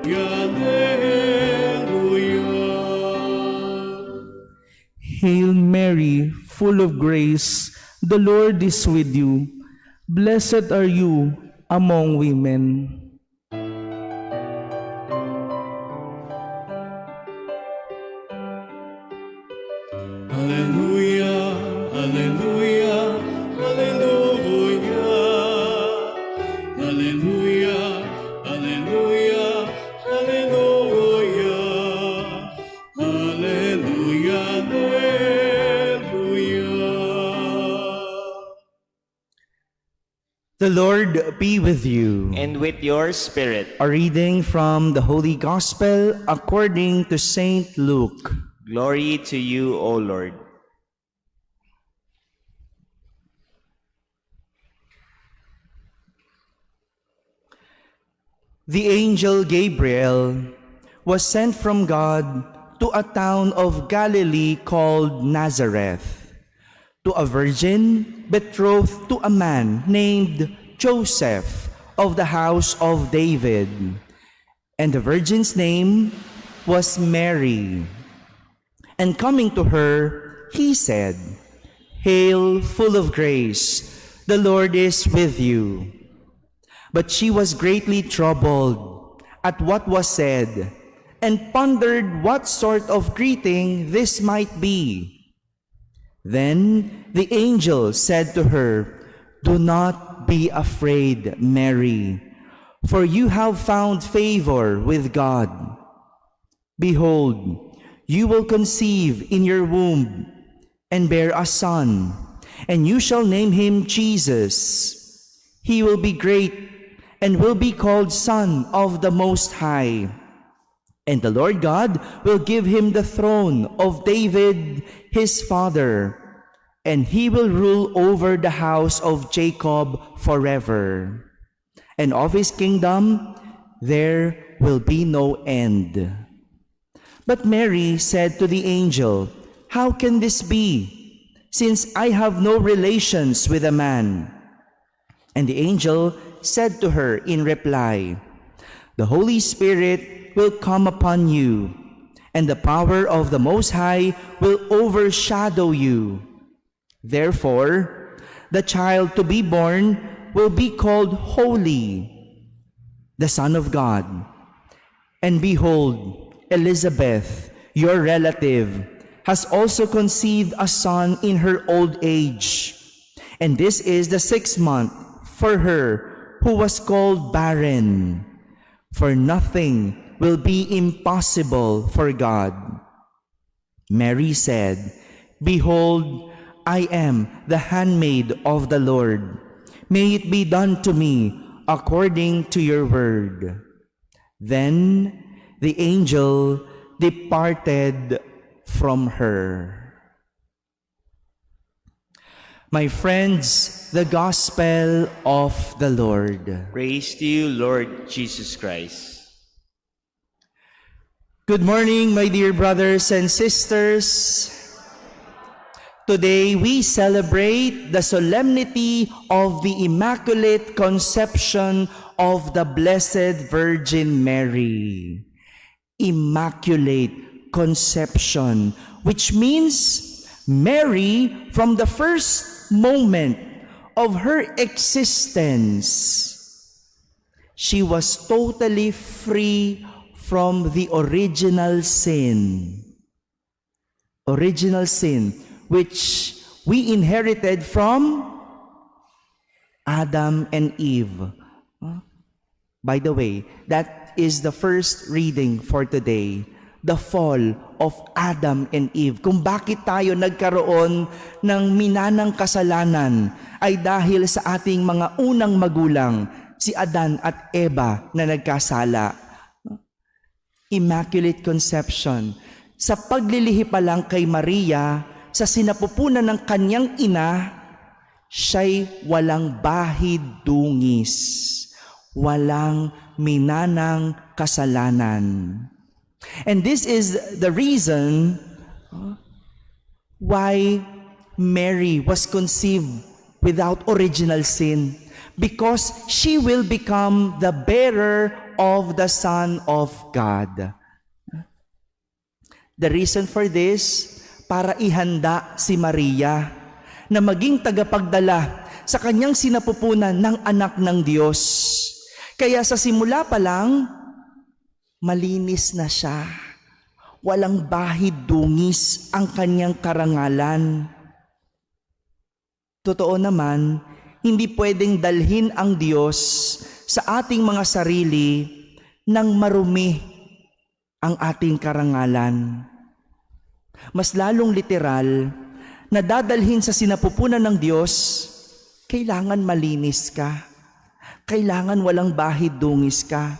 Hail Mary, full of grace, the Lord is with you. Blessed are you among women. Hallelujah, hallelujah, hallelujah. Hallelujah, hallelujah, hallelujah. Hallelujah, hallelujah. The Lord be with you. And with your spirit. A reading from the Holy Gospel according to Saint Luke. Glory to you, O Lord. The angel Gabriel was sent from God to a town of Galilee called Nazareth, to a virgin betrothed to a man named Joseph of the house of David. And the virgin's name was Mary. And coming to her, he said, "Hail, full of grace, the Lord is with you." But she was greatly troubled at what was said, and pondered what sort of greeting this might be. Then the angel said to her, "Do not be afraid, Mary, for you have found favor with God. Behold, you will conceive in your womb and bear a son, and you shall name him Jesus. He will be great and will be called Son of the Most High. And the Lord God will give him the throne of David, his father, and he will rule over the house of Jacob forever. And of his kingdom there will be no end." But Mary said to the angel, "How can this be, since I have no relations with a man?" And the angel said to her in reply, "The Holy Spirit will come upon you, and the power of the Most High will overshadow you. Therefore, the child to be born will be called Holy, the Son of God. And behold, Elizabeth, your relative, has also conceived a son in her old age. And this is the 6th month for her who was called barren. For nothing will be impossible for God." Mary said, "Behold, I am the handmaid of the Lord. May it be done to me according to your word." Then the angel departed from her. My friends, the Gospel of the Lord. Praise to you, Lord Jesus Christ. Good morning, my dear brothers and sisters. Today we celebrate the solemnity of the Immaculate Conception of the Blessed Virgin Mary. Immaculate Conception, which means Mary, from the first moment of her existence, she was totally free from the original sin. Original sin, which we inherited from Adam and Eve. By the way, that is the first reading for today. The fall of Adam and Eve. Kung bakit tayo nagkaroon ng minanang kasalanan ay dahil sa ating mga unang magulang, si Adan at Eva na nagkasala. Immaculate Conception. Sa paglilihi pa lang kay Maria, sa sinapupunan ng kanyang ina, siya'y walang bahid dungis, walang minanang kasalanan. And this is the reason why Mary was conceived without original sin, because she will become the bearer of the Son of God. The reason for this, para ihanda si Maria na maging tagapagdala sa kanyang sinapupunan ng anak ng Diyos. Kaya sa simula pa lang, malinis na siya. Walang bahid dungis ang kanyang karangalan. Totoo naman, hindi pwedeng dalhin ang Diyos sa ating mga sarili ng marumi ang ating karangalan. Mas lalong literal, na dadalhin sa sinapupunan ng Diyos, kailangan malinis ka. Kailangan walang bahid dungis ka.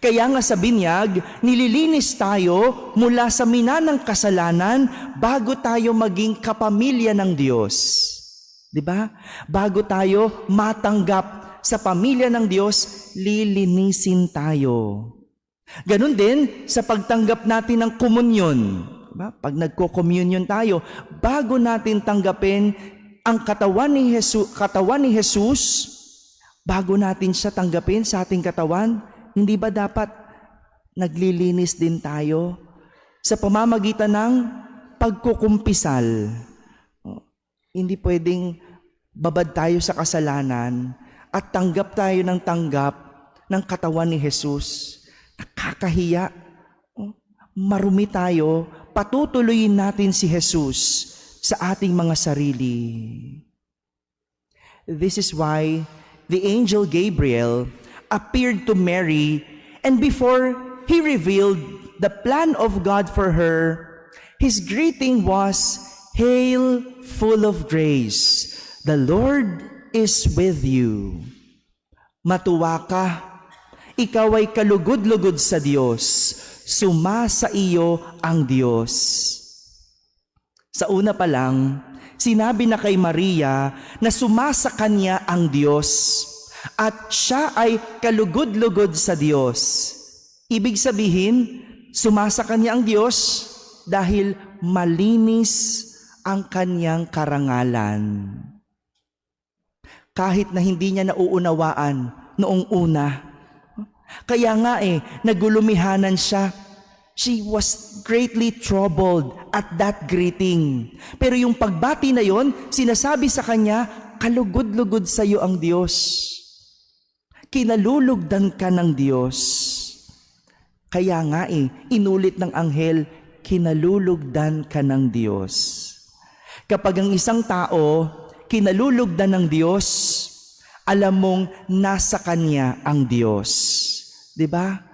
Kaya nga sa binyag, nililinis tayo mula sa mina ng kasalanan bago tayo maging kapamilya ng Diyos. Diba? Bago tayo matanggap sa pamilya ng Diyos, lilinisin tayo. Ganun din sa pagtanggap natin ng komunyon. Diba? Pag nagko-communion tayo, bago natin tanggapin ang katawan ni Jesus, bago natin siya tanggapin sa ating katawan, hindi ba dapat naglilinis din tayo sa pamamagitan ng pagkukumpisal? Hindi pwedeng babad tayo sa kasalanan at tanggap tayo ng tanggap ng katawan ni Jesus. Nakakahiya. Marumi tayo, patutuloyin natin si Jesus sa ating mga sarili. This is why the angel Gabriel appeared to Mary, and before he revealed the plan of God for her, his greeting was, "Hail, full of grace, the Lord is with you." Matuwa ka, ikaw ay kalugod-lugod sa Diyos, sumasa iyo ang Diyos. Sa una pa lang, sinabi na kay Maria na sumasa kanya ang Diyos at siya ay kalugod-lugod sa Diyos. Ibig sabihin, sumasa kanya ang Diyos dahil malinis ang kanyang karangalan. Kahit na hindi niya nauunawaan noong una. Kaya nga nagulumihanan siya. She was greatly troubled at that greeting. Pero yung pagbati na yon, sinasabi sa kanya, kalugod-lugod sa iyo ang Diyos. Kinalulugdan ka ng Diyos. Kaya nga inulit ng anghel, kinalulugdan ka ng Diyos. Kapag ang isang tao, kinalulugdan ng Diyos, alam mong nasa kanya ang Diyos. Diba?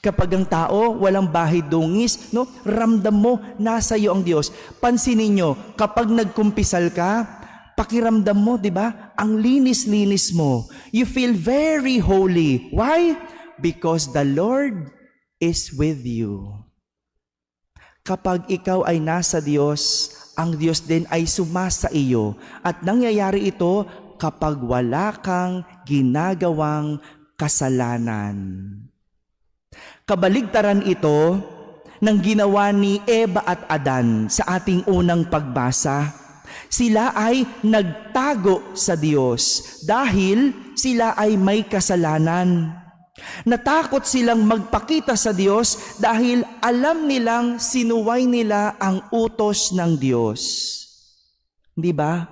Kapag ang tao, walang bahid dungis, ramdam mo, nasa iyo ang Diyos. Pansinin nyo, kapag nagkumpisal ka, pakiramdam mo, diba? Ang linis-linis mo. You feel very holy. Why? Because the Lord is with you. Kapag ikaw ay nasa Diyos, ang Diyos din ay sumasa iyo. At nangyayari ito kapag wala kang ginagawang kasalanan. Kabaligtaran ito ng ginawa ni Eva at Adan sa ating unang pagbasa. Sila ay nagtago sa Diyos dahil sila ay may kasalanan. Natakot silang magpakita sa Diyos dahil alam nilang sinuway nila ang utos ng Diyos. Di ba?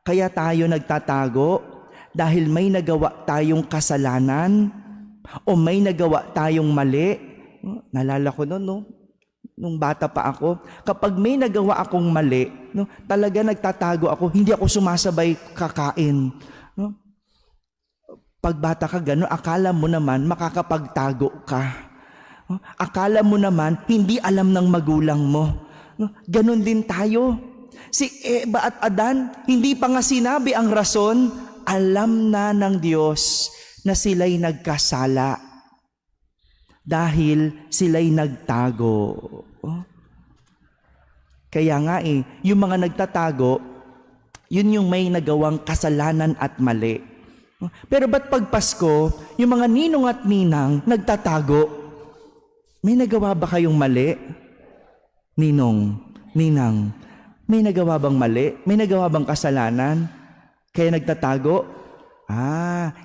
Kaya tayo nagtatago dahil may nagawa tayong kasalanan o may nagawa tayong mali. Nalala ko noon, nung bata pa ako, kapag may nagawa akong mali, talaga nagtatago ako, hindi ako sumasabay kakain. Pag bata ka gano'n, akala mo naman makakapagtago ka. Akala mo naman hindi alam ng magulang mo. Ganon din tayo. Si Eva at Adan, hindi pa nga sinabi ang rason, alam na ng Diyos na sila'y nagkasala dahil sila'y nagtago. Kaya nga yung mga nagtatago, yun yung may nagawang kasalanan at mali. Pero ba't pag Pasko, yung mga ninong at ninang nagtatago, may nagawa ba kayong mali? Ninong, ninang, may nagawa bang mali? May nagawa bang kasalanan? Kaya nagtatago?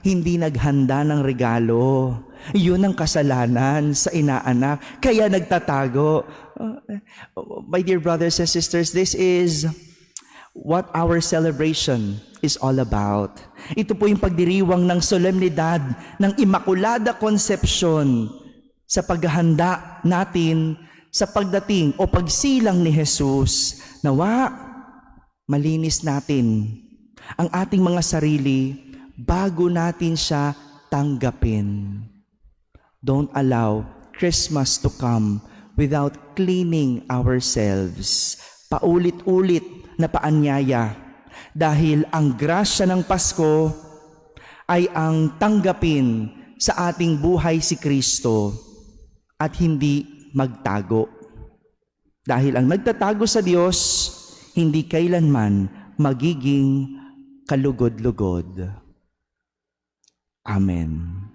Hindi naghanda ng regalo. Yun ang kasalanan sa inaanak. Kaya nagtatago. My dear brothers and sisters, this is what our celebration is all about. Ito po yung pagdiriwang ng solemnidad ng Immaculada Concepcion sa paghahanda natin sa pagdating o pagsilang ni Jesus. Nawa, malinis natin ang ating mga sarili bago natin siya tanggapin. Don't allow Christmas to come without cleaning ourselves. Paulit-ulit na paanyaya dahil ang grasya ng Pasko ay ang tanggapin sa ating buhay si Kristo at hindi magtago. Dahil ang nagtatago sa Diyos, hindi kailanman magiging kalugod-lugod. Amen.